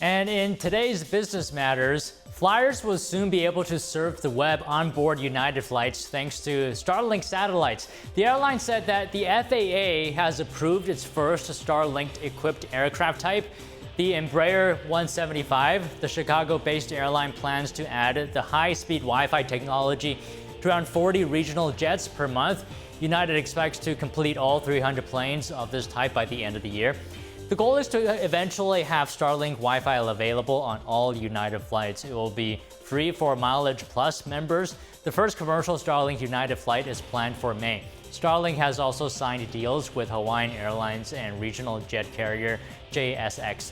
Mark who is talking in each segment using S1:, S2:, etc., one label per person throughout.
S1: And in today's business matters, flyers will soon be able to surf the web on board United flights thanks to Starlink satellites. The airline said that the FAA has approved its first Starlink-equipped aircraft type, the Embraer 175. The Chicago-based airline plans to add the high-speed Wi-Fi technology to around 40 regional jets per month. United expects to complete all 300 planes of this type by the end of the year. The goal is to eventually have Starlink Wi-Fi available on all United flights. It will be free for Mileage Plus members. The first commercial Starlink United flight is planned for May. Starlink has also signed deals with Hawaiian Airlines and regional jet carrier JSX.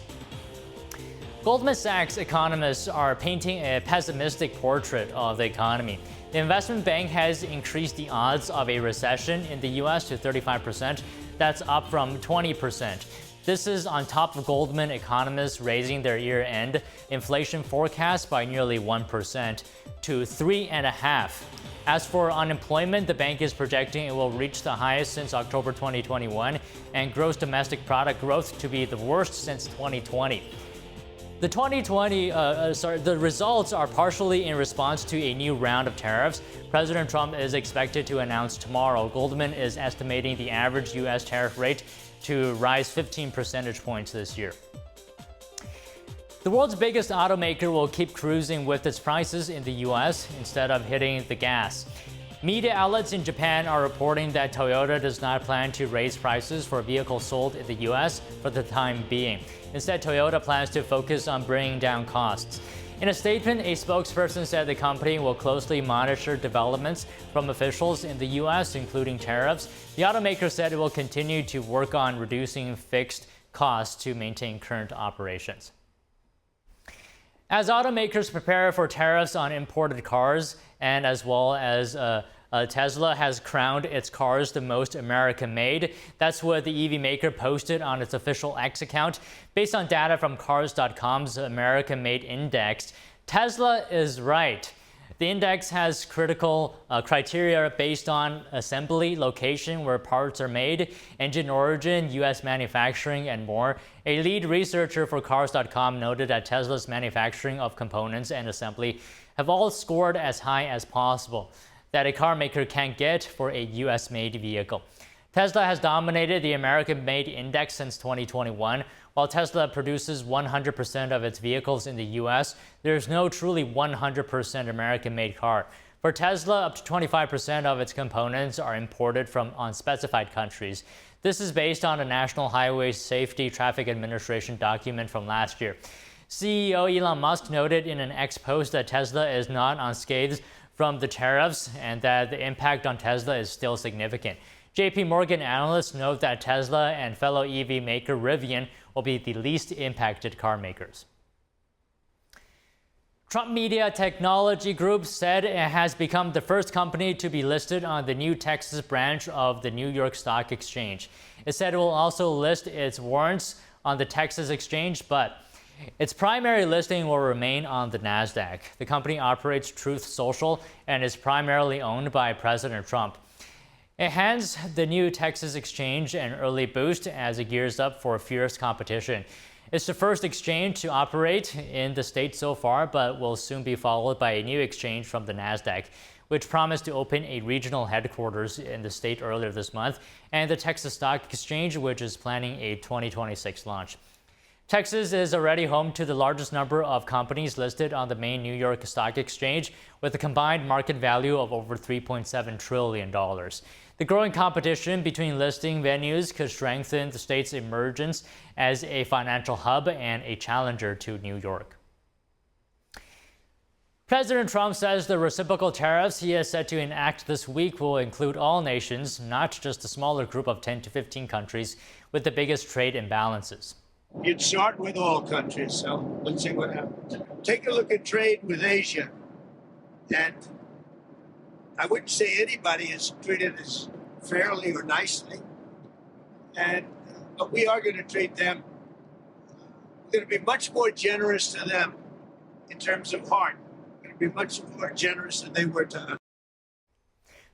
S1: Goldman Sachs economists are painting a pessimistic portrait of the economy. The investment bank has increased the odds of a recession in the U.S. to 35%. That's up from 20%. This is on top of Goldman economists raising their year-end inflation forecast by nearly 1% to 3.5%. As for unemployment, the bank is projecting it will reach the highest since October 2021 and gross domestic product growth to be the worst since 2020. The results are partially in response to a new round of tariffs President Trump is expected to announce tomorrow. Goldman is estimating the average U.S. tariff rate to rise 15 percentage points this year. The world's biggest automaker will keep cruising with its prices in the U.S. instead of hitting the gas. Media outlets in Japan are reporting that Toyota does not plan to raise prices for vehicles sold in the U.S. for the time being. Instead, Toyota plans to focus on bringing down costs. In a statement, a spokesperson said the company will closely monitor developments from officials in the U.S., including tariffs. The automaker said it will continue to work on reducing fixed costs to maintain current operations. As automakers prepare for tariffs on imported cars, and as well as Tesla has crowned its cars the most American-made. That's what the EV maker posted on its official X account. Based on data from Cars.com's American-Made Index, Tesla is right. The index has critical criteria based on assembly, location where parts are made, engine origin, U.S. manufacturing, and more. A lead researcher for Cars.com noted that Tesla's manufacturing of components and assembly have all scored as high as possible that a car maker can get for a U.S.-made vehicle. Tesla has dominated the American-Made Index since 2021. While Tesla produces 100% of its vehicles in the U.S., there's no truly 100% American-made car. For Tesla, up to 25% of its components are imported from unspecified countries. This is based on a National Highway Safety Traffic Administration document from last year. CEO Elon Musk noted in an X post that Tesla is not unscathed from the tariffs and that the impact on Tesla is still significant. JP Morgan analysts note that Tesla and fellow EV maker Rivian will be the least impacted car makers. Trump Media Technology Group said it has become the first company to be listed on the new Texas branch of the New York Stock Exchange. It said it will also list its warrants on the Texas exchange, but its primary listing will remain on the NASDAQ. The company operates Truth Social and is primarily owned by President Trump. It hands the new Texas exchange an early boost as it gears up for fierce competition. It's the first exchange to operate in the state so far, but will soon be followed by a new exchange from the NASDAQ, which promised to open a regional headquarters in the state earlier this month, and the Texas Stock Exchange, which is planning a 2026 launch. Texas is already home to the largest number of companies listed on the main New York Stock Exchange, with a combined market value of over $3.7 trillion. The growing competition between listing venues could strengthen the state's emergence as a financial hub and a challenger to New York. President Trump says the reciprocal tariffs he is set to enact this week will include all nations, not just a smaller group of 10 to 15 countries with the biggest trade imbalances.
S2: You'd start with all countries, so let's see what happens. Take a look at trade with Asia, and I wouldn't say anybody is treated as fairly or nicely, but we are going to treat them. We're going to be much more generous to them in terms of heart. We're going to be much more generous than they were to us.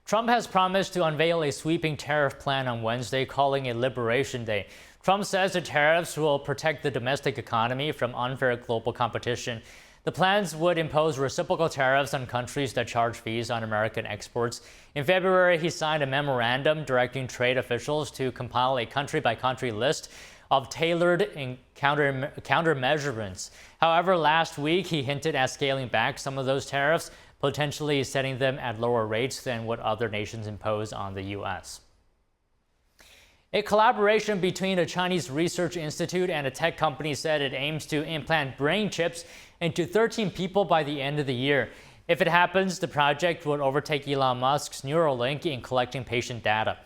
S1: Trump has promised to unveil a sweeping tariff plan on Wednesday, calling it Liberation Day. Trump says the tariffs will protect the domestic economy from unfair global competition. The plans would impose reciprocal tariffs on countries that charge fees on American exports. In February, he signed a memorandum directing trade officials to compile a country-by-country list of tailored countermeasures. However, last week he hinted at scaling back some of those tariffs, potentially setting them at lower rates than what other nations impose on the U.S. A collaboration between a Chinese research institute and a tech company said it aims to implant brain chips into 13 people by the end of the year. If it happens, the project would overtake Elon Musk's Neuralink in collecting patient data.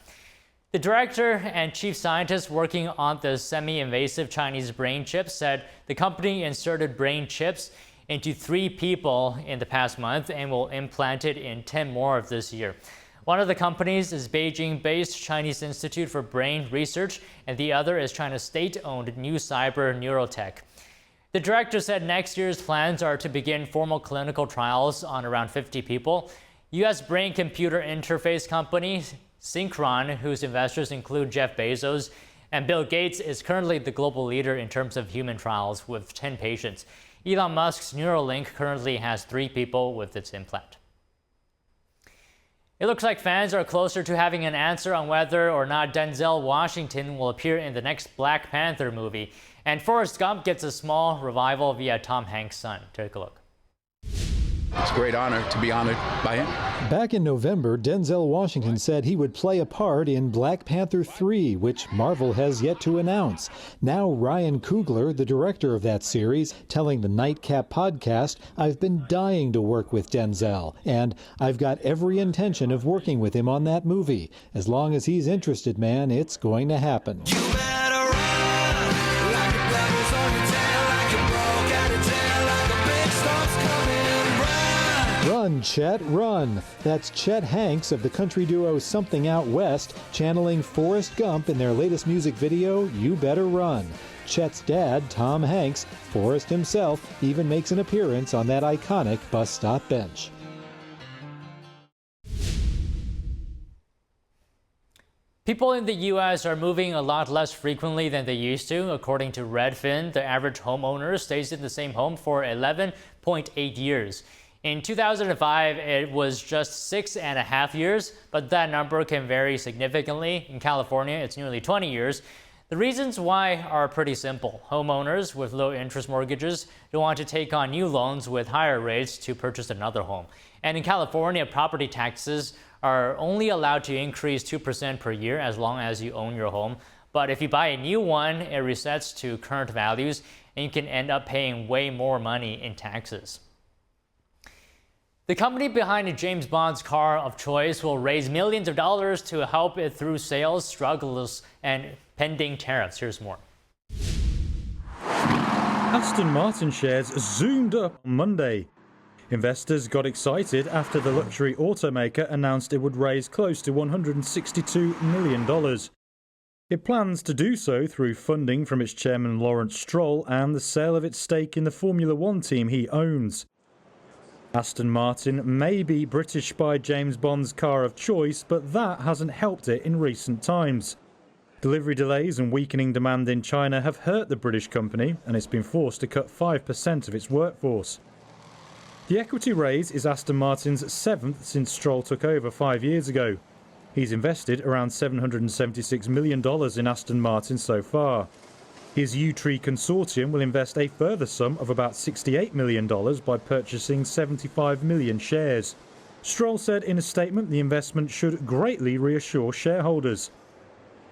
S1: The director and chief scientist working on the semi-invasive Chinese brain chip said the company inserted brain chips into 3 people in the past month and will implant it in 10 more of this year. One of the companies is Beijing-based Chinese Institute for Brain Research, and the other is China's state-owned New Cyber Neurotech. The director said next year's plans are to begin formal clinical trials on around 50 people. U.S. brain-computer interface company Synchron, whose investors include Jeff Bezos and Bill Gates, is currently the global leader in terms of human trials with 10 patients. Elon Musk's Neuralink currently has 3 people with its implant. It looks like fans are closer to having an answer on whether or not Denzel Washington will appear in the next Black Panther movie. And Forrest Gump gets a small revival via Tom Hanks' son. Take a look.
S3: It's a great honor to be honored by him.
S4: Back in November, Denzel Washington said he would play a part in Black Panther 3, which Marvel has yet to announce. Now Ryan Coogler, the director of that series, telling the Nightcap podcast, "I've been dying to work with Denzel, and I've got every intention of working with him on that movie. As long as he's interested, man, it's going to happen." Run, Chet, run. That's Chet Hanks of the country duo Something Out West channeling Forrest Gump in their latest music video, You Better Run. Chet's dad, Tom Hanks, Forrest himself, even makes an appearance on that iconic bus stop bench.
S1: People in the U.S. are moving a lot less frequently than they used to. According to Redfin, the average homeowner stays in the same home for 11.8 years. In 2005, it was just 6.5 years, but that number can vary significantly. In California, it's nearly 20 years. The reasons why are pretty simple. Homeowners with low-interest mortgages don't want to take on new loans with higher rates to purchase another home. And in California, property taxes are only allowed to increase 2% per year as long as you own your home. But if you buy a new one, it resets to current values, and you can end up paying way more money in taxes. The company behind James Bond's car of choice will raise millions of dollars to help it through sales struggles and pending tariffs. Here's more.
S5: Aston Martin shares zoomed up on Monday. Investors got excited after the luxury automaker announced it would raise close to $162 million. It plans to do so through funding from its chairman Lawrence Stroll and the sale of its stake in the Formula One team he owns. Aston Martin may be British spy James Bond's car of choice, but that hasn't helped it in recent times. Delivery delays and weakening demand in China have hurt the British company, and it's been forced to cut 5% of its workforce. The equity raise is Aston Martin's 7th since Stroll took over 5 years ago. He's invested around $776 million in Aston Martin so far. His U-Tree consortium will invest a further sum of about $68 million by purchasing 75 million shares. Stroll said in a statement the investment should greatly reassure shareholders.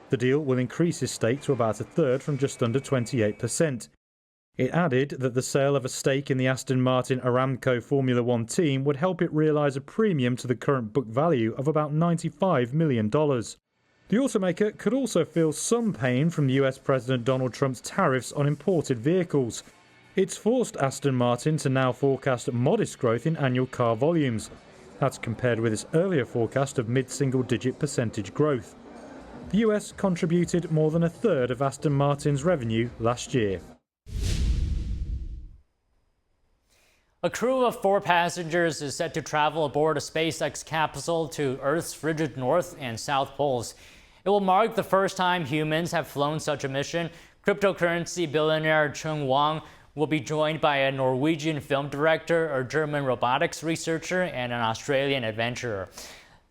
S5: The deal will increase his stake to about a third from just under 28%. It added that the sale of a stake in the Aston Martin Aramco Formula One team would help it realise a premium to the current book value of about $95 million. The automaker could also feel some pain from US President Donald Trump's tariffs on imported vehicles. It's forced Aston Martin to now forecast modest growth in annual car volumes. That's compared with its earlier forecast of mid-single-digit percentage growth. The US contributed more than a third of Aston Martin's revenue last year.
S1: A crew of 4 passengers is set to travel aboard a SpaceX capsule to Earth's frigid north and south poles. It will mark the first time humans have flown such a mission. Cryptocurrency billionaire Chung Wang will be joined by a Norwegian film director, a German robotics researcher, and an Australian adventurer.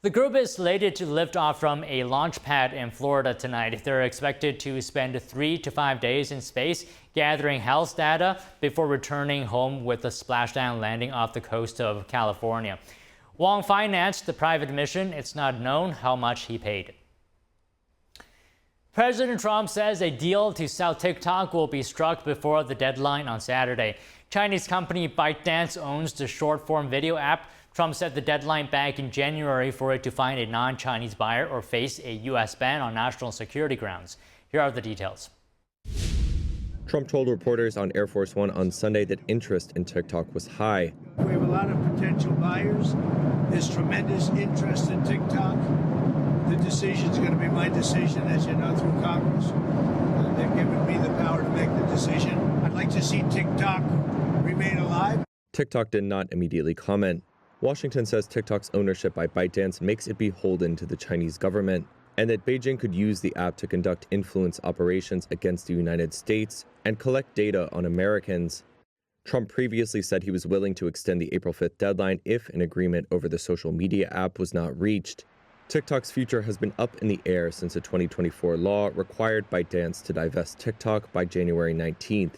S1: The group is slated to lift off from a launch pad in Florida tonight. They're expected to spend 3 to 5 days in space gathering health data before returning home with a splashdown landing off the coast of California. Wang financed the private mission. It's not known how much he paid. President Trump says a deal to sell TikTok will be struck before the deadline on Saturday. Chinese company ByteDance owns the short-form video app. Trump set the deadline back in January for it to find a non-Chinese buyer or face a U.S. ban on national security grounds. Here are the details.
S6: Trump told reporters on Air Force One on Sunday that interest in TikTok was high.
S2: We have a lot of potential buyers. There's tremendous interest in TikTok. The decision is going to be my decision, as you know, through Congress. They've given me the power to make the decision. I'd like to see TikTok remain alive.
S6: TikTok did not immediately comment. Washington says TikTok's ownership by ByteDance makes it beholden to the Chinese government, and that Beijing could use the app to conduct influence operations against the United States and collect data on Americans. Trump previously said he was willing to extend the April 5th deadline if an agreement over the social media app was not reached. TikTok's future has been up in the air since a 2024 law required ByteDance to divest TikTok by January 19th.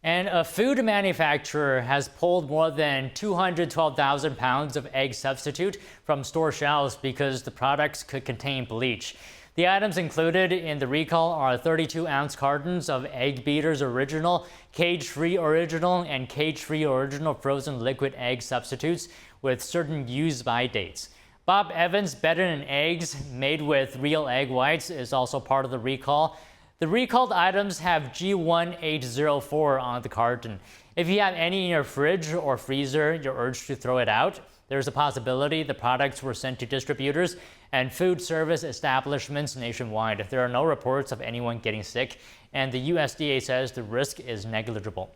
S1: And a food manufacturer has pulled more than 212,000 pounds of egg substitute from store shelves because the products could contain bleach. The items included in the recall are 32-ounce cartons of Egg Beaters Original, Cage-Free Original, and Cage-Free Original frozen liquid egg substitutes with certain use-by dates. Bob Evans' Better Than Eggs, made with real egg whites, is also part of the recall. The recalled items have G1804 on the carton. If you have any in your fridge or freezer, you're urged to throw it out. There's a possibility the products were sent to distributors and food service establishments nationwide. There are no reports of anyone getting sick, and the USDA says the risk is negligible.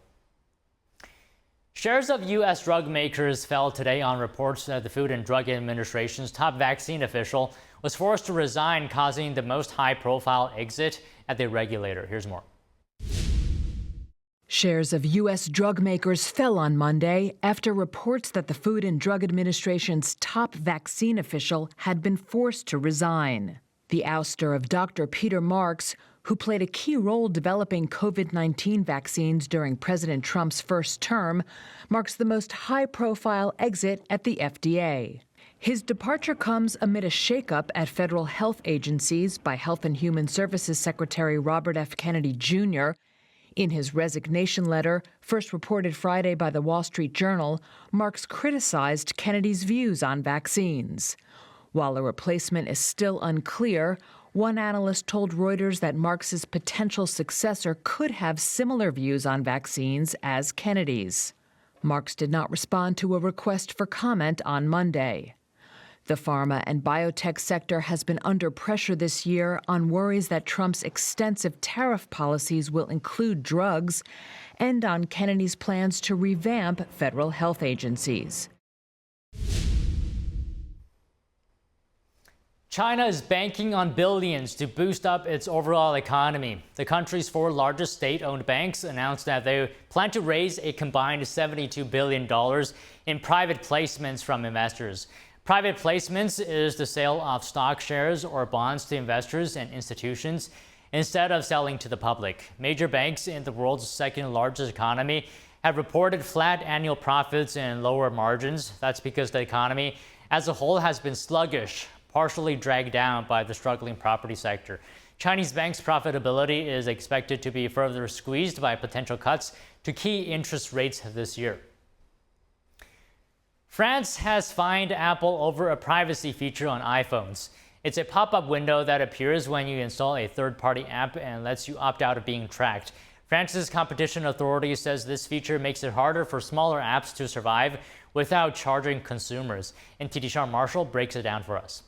S1: Shares of U.S. drug makers fell today on reports that the Food and Drug Administration's top vaccine official was forced to resign, causing the most high-profile exit at the regulator. Here's more.
S7: Shares of U.S. drug makers fell on Monday after reports that the Food and Drug Administration's top vaccine official had been forced to resign. The ouster of Dr. Peter Marks, who played a key role developing COVID-19 vaccines during President Trump's first term, marks the most high-profile exit at the FDA. His departure comes amid a shakeup at federal health agencies by Health and Human Services Secretary Robert F. Kennedy, Jr. In his resignation letter, first reported Friday by the Wall Street Journal, Marks criticized Kennedy's views on vaccines. While a replacement is still unclear, one analyst told Reuters that Marks's potential successor could have similar views on vaccines as Kennedy's. Marks did not respond to a request for comment on Monday. The pharma and biotech sector has been under pressure this year on worries that Trump's extensive tariff policies will include drugs and on Kennedy's plans to revamp federal health agencies.
S1: China is banking on billions to boost up its overall economy. The country's 4 largest state-owned banks announced that they plan to raise a combined $72 billion in private placements from investors. Private placements is the sale of stock shares or bonds to investors and institutions instead of selling to the public. Major banks in the world's second-largest economy have reported flat annual profits and lower margins. That's because the economy as a whole has been sluggish, partially dragged down by the struggling property sector. Chinese banks' profitability is expected to be further squeezed by potential cuts to key interest rates this year. France has fined Apple over a privacy feature on iPhones. It's a pop-up window that appears when you install a third-party app and lets you opt out of being tracked. France's competition authority says this feature makes it harder for smaller apps to survive without charging consumers. And TD Marshall breaks it down for us.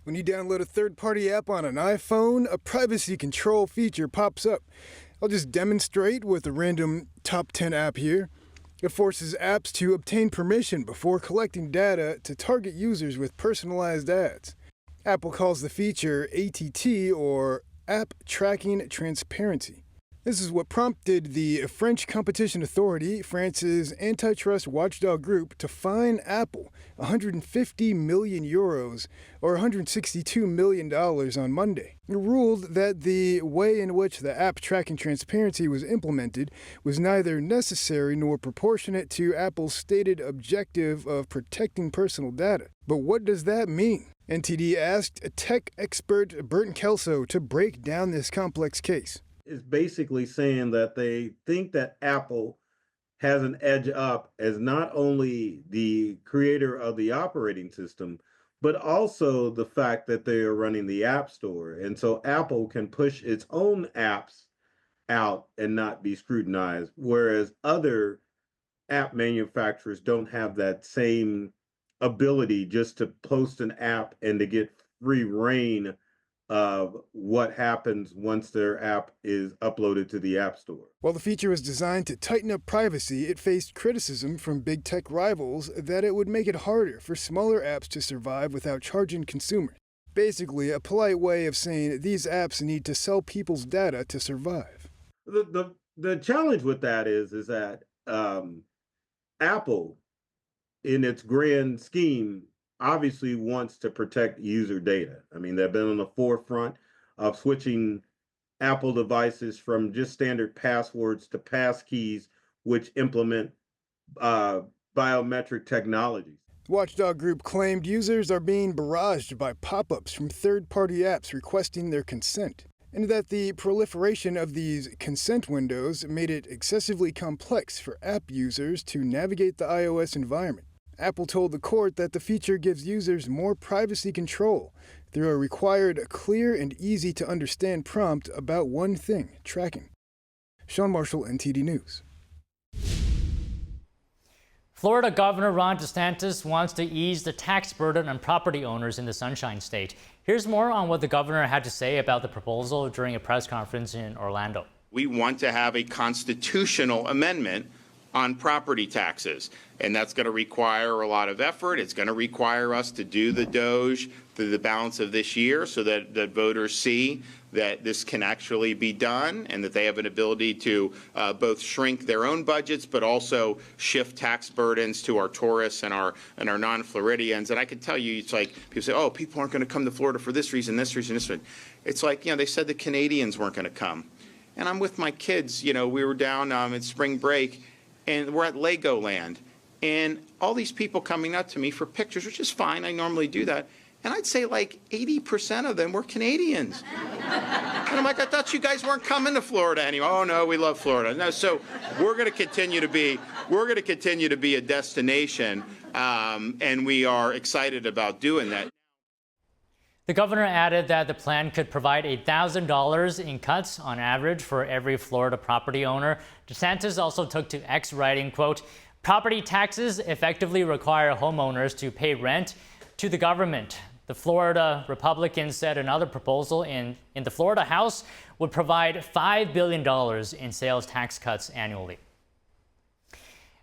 S8: When you download a third-party app on an iPhone, a privacy control feature pops up. I'll just demonstrate with a random top 10 app here. It forces apps to obtain permission before collecting data to target users with personalized ads. Apple calls the feature ATT, or App Tracking Transparency. This is what prompted the French Competition Authority, France's antitrust watchdog group, to fine Apple 150 million euros or 162 million dollars on Monday. It ruled that the way in which the app tracking transparency was implemented was neither necessary nor proportionate to Apple's stated objective of protecting personal data. But what does that mean? NTD asked tech expert Burton Kelso to break down this complex case.
S9: Is basically saying that they think that Apple has an edge up as not only the creator of the operating system, but also the fact that they are running the App Store. And so Apple can push its own apps out and not be scrutinized, whereas other app manufacturers don't have that same ability just to post an app and to get free reign of what happens once their app is uploaded to the App Store.
S8: While the feature was designed to tighten up privacy, it faced criticism from big tech rivals that it would make it harder for smaller apps to survive without charging consumers. Basically, a polite way of saying these apps need to sell people's data to survive.
S9: The challenge with that is that Apple, in its grand scheme, obviously wants to protect user data. I mean, they've been on the forefront of switching Apple devices from just standard passwords to passkeys, which implement biometric technologies.
S8: The watchdog group claimed users are being barraged by pop-ups from third-party apps requesting their consent, and that the proliferation of these consent windows made it excessively complex for app users to navigate the iOS environment. Apple told the court that the feature gives users more privacy control through a required clear and easy-to-understand prompt about one thing: tracking. Sean Marshall, NTD News.
S1: Florida Governor Ron DeSantis wants to ease the tax burden on property owners in the Sunshine State. Here's more on what the governor had to say about the proposal during a press conference in Orlando.
S10: We want to have a constitutional amendment on property taxes, and that's going to require a lot of effort. It's going to require us to do the DOGE through the balance of this year so that voters see that this can actually be done and that they have an ability to both shrink their own budgets but also shift tax burdens to our tourists and our non-Floridians. And I can tell you, it's like people say, oh, people aren't going to come to Florida for this reason, this reason, this reason. It's like, they said the Canadians weren't going to come. And I'm with my kids. We were down in spring break, and we're at Legoland, and all these people coming up to me for pictures, which is fine. I normally do that. And I'd say like 80% of them were Canadians. And I'm like, I thought you guys weren't coming to Florida anymore. Oh no, we love Florida. No, so we're going to continue to be a destination, and we are excited about doing that.
S1: The governor added that the plan could provide $1,000 in cuts on average for every Florida property owner. DeSantis also took to X, writing, quote, property taxes effectively require homeowners to pay rent to the government. The Florida Republicans said another proposal in the Florida House would provide $5 billion in sales tax cuts annually.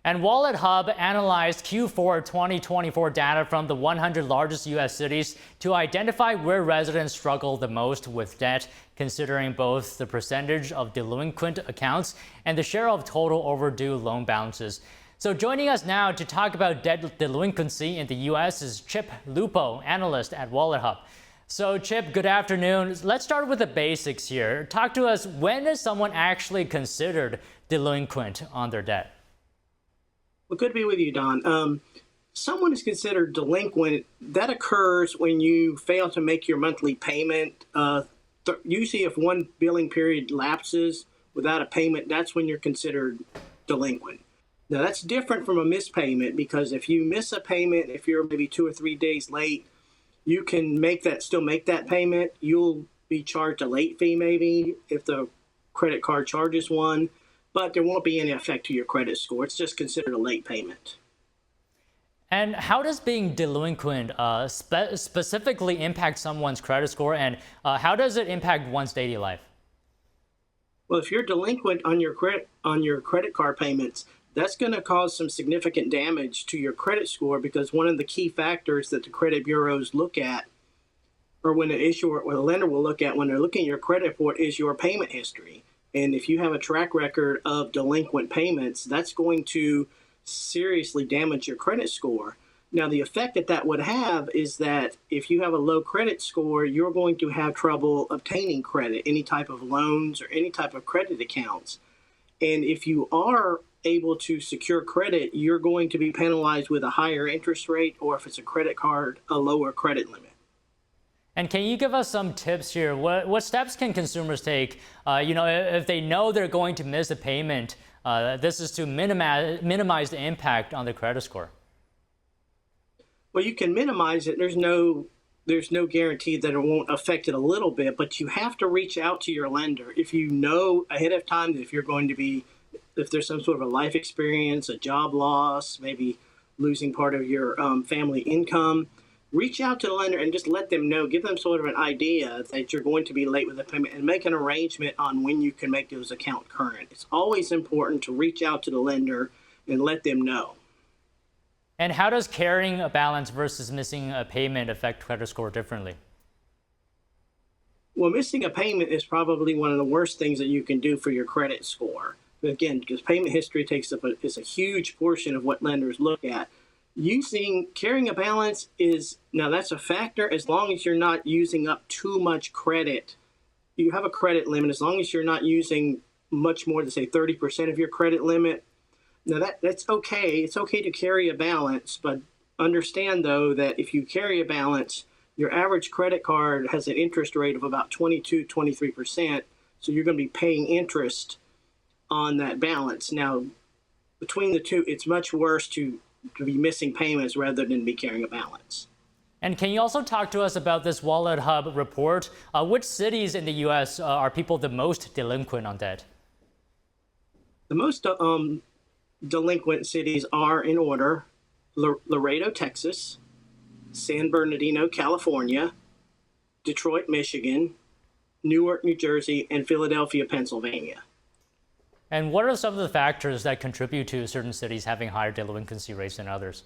S1: And Wallet Hub analyzed Q4 2024 data from the 100 largest U.S. cities to identify where residents struggle the most with debt, considering both the percentage of delinquent accounts and the share of total overdue loan balances. So joining us now to talk about debt delinquency in the U.S. is Chip Lupo, analyst at Wallet Hub. So Chip, good afternoon. Let's start with the basics here. Talk to us, when is someone actually considered delinquent on their debt?
S11: Well, good to be with you, Don. Someone is considered delinquent. That occurs when you fail to make your monthly payment. Usually if one billing period lapses without a payment, that's when you're considered delinquent. Now, that's different from a missed payment, because if you miss a payment, if you're maybe 2 or 3 days late, you can still make that payment. You'll be charged a late fee maybe if the credit card charges one, but there won't be any effect to your credit score. It's just considered a late payment.
S1: And how does being delinquent specifically impact someone's credit score, and how does it impact one's daily life?
S11: Well, if you're delinquent on your credit card payments, that's going to cause some significant damage to your credit score, because one of the key factors that the credit bureaus look at, or when an issuer or the lender will look at when they're looking at your credit report, is your payment history. And if you have a track record of delinquent payments, that's going to seriously damage your credit score. Now, the effect that that would have is that if you have a low credit score, you're going to have trouble obtaining credit, any type of loans or any type of credit accounts. And if you are able to secure credit, you're going to be penalized with a higher interest rate, or if it's a credit card, a lower credit limit.
S1: And can you give us some tips here? What steps can consumers take, if they know they're going to miss a payment? This is to minimize the impact on the credit score.
S11: Well, you can minimize it. There's no guarantee that it won't affect it a little bit, but you have to reach out to your lender. If you know ahead of time that if there's some sort of a life experience, a job loss, maybe losing part of your family income, reach out to the lender and just let them know, give them sort of an idea that you're going to be late with the payment, and make an arrangement on when you can make those account current. It's always important to reach out to the lender and let them know.
S1: And how does carrying a balance versus missing a payment affect credit score differently?
S11: Well, missing a payment is probably one of the worst things that you can do for your credit score. Again, because payment history is a huge portion of what lenders look at. Carrying a balance that's a factor as long as you're not using up too much credit. You have a credit limit, as long as you're not using much more than, say, 30% of your credit limit. Now that's okay. It's okay to carry a balance, but understand though that if you carry a balance, your average credit card has an interest rate of about 22-23%. So you're going to be paying interest on that balance. Now, between the two, it's much worse to be missing payments rather than be carrying a balance.
S1: And can you also talk to us about this Wallet Hub report? Which cities in the U.S. Are people the most delinquent on debt?
S11: The most delinquent cities are, in order, Laredo, Texas, San Bernardino, California, Detroit, Michigan, Newark, New Jersey, and Philadelphia, Pennsylvania.
S1: And what are some of the factors that contribute to certain cities having higher delinquency rates than others?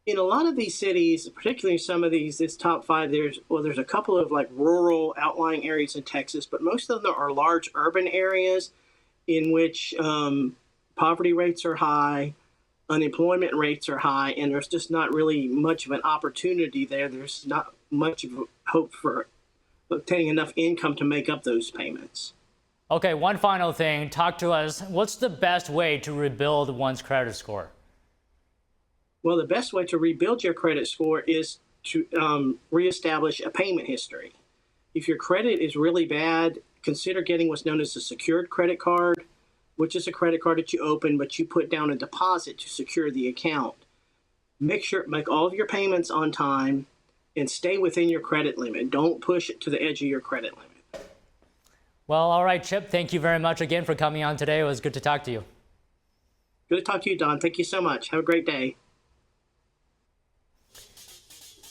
S11: In a lot of these cities, particularly some of this top five, there's a couple of like rural outlying areas in Texas, but most of them are large urban areas in which poverty rates are high, unemployment rates are high, and there's just not really much of an opportunity there. There's not much of a hope for obtaining enough income to make up those payments.
S1: Okay, one final thing. Talk to us. What's the best way to rebuild one's credit score?
S11: Well, the best way to rebuild your credit score is to reestablish a payment history. If your credit is really bad, consider getting what's known as a secured credit card, which is a credit card that you open, but you put down a deposit to secure the account. Make all of your payments on time and stay within your credit limit. Don't push it to the edge of your credit limit.
S1: Well, all right, Chip, thank you very much again for coming on today. It was good to talk to you.
S11: Good to talk to you, Don. Thank you so much. Have a great day.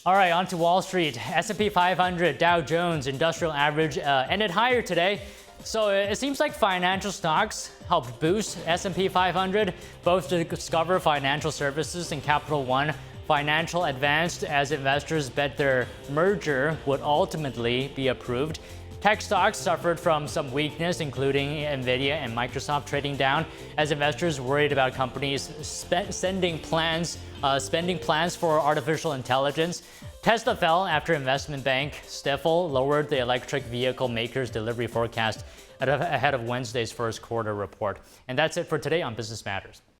S1: All right, on to Wall Street. S&P 500, Dow Jones, industrial average ended higher today. So it seems like financial stocks helped boost S&P 500. Both Discover Financial Services and Capital One Financial advanced as investors bet their merger would ultimately be approved. Tech stocks suffered from some weakness, including Nvidia and Microsoft trading down, as investors worried about companies spending plans for artificial intelligence. Tesla fell after investment bank Stifel lowered the electric vehicle maker's delivery forecast ahead of Wednesday's first quarter report. And that's it for today on Business Matters.